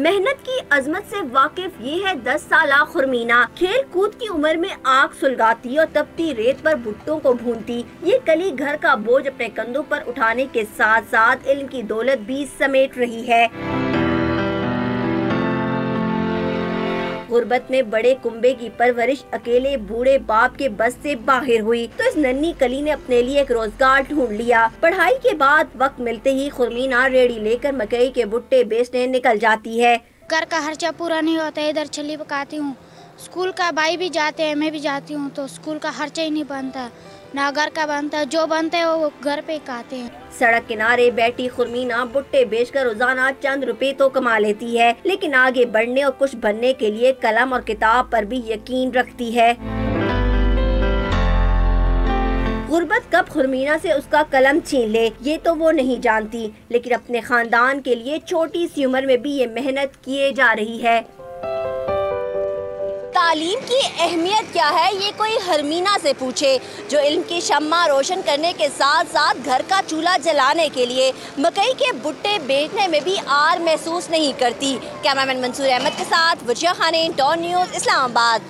मेहनत की अजमत से वाकिफ ये है 10 साला खुरमीना। खेल कूद की उम्र में आग सुलगाती और तपती रेत पर भुट्टों को भूनती ये कली घर का बोझ अपने कंधों पर उठाने के साथ साथ इल्म की दौलत भी समेट रही है। गुर्बत में बड़े कुंबे की परवरिश अकेले बूढ़े बाप के बस से बाहर हुई तो इस नन्ही कली ने अपने लिए एक रोजगार ढूंढ लिया। पढ़ाई के बाद वक्त मिलते ही खुरमीना रेड़ी लेकर मकई के भुट्टे बेचने निकल जाती है। घर का खर्चा पूरा नहीं होता, इधर छली पकाती हूँ। स्कूल का भाई भी जाते हैं, मैं भी जाती हूँ, तो स्कूल का खर्चा ही नहीं बनता, ना घर का बनता। जो बनता है वो घर पे खाते हैं। सड़क किनारे बैठी खुरमीना भुट्टे बेचकर रोजाना चंद रुपए तो कमा लेती है, लेकिन आगे बढ़ने और कुछ बनने के लिए कलम और किताब पर भी यकीन रखती है। गुर्बत कब खुरमीना से उसका कलम छीन ले ये तो वो नहीं जानती, लेकिन अपने खानदान के लिए छोटी सी उम्र में भी ये मेहनत किए जा रही है। तालीम की अहमियत क्या है ये कोई हरमीना से पूछे, जो इल्म की शम्मा रोशन करने के साथ साथ घर का चूल्हा जलाने के लिए मकई के भुट्टे बेचने में भी आर महसूस नहीं करती। कैमरामैन मंसूर अहमद के साथ वजिया खान, टॉन न्यूज़, इस्लामाबाद।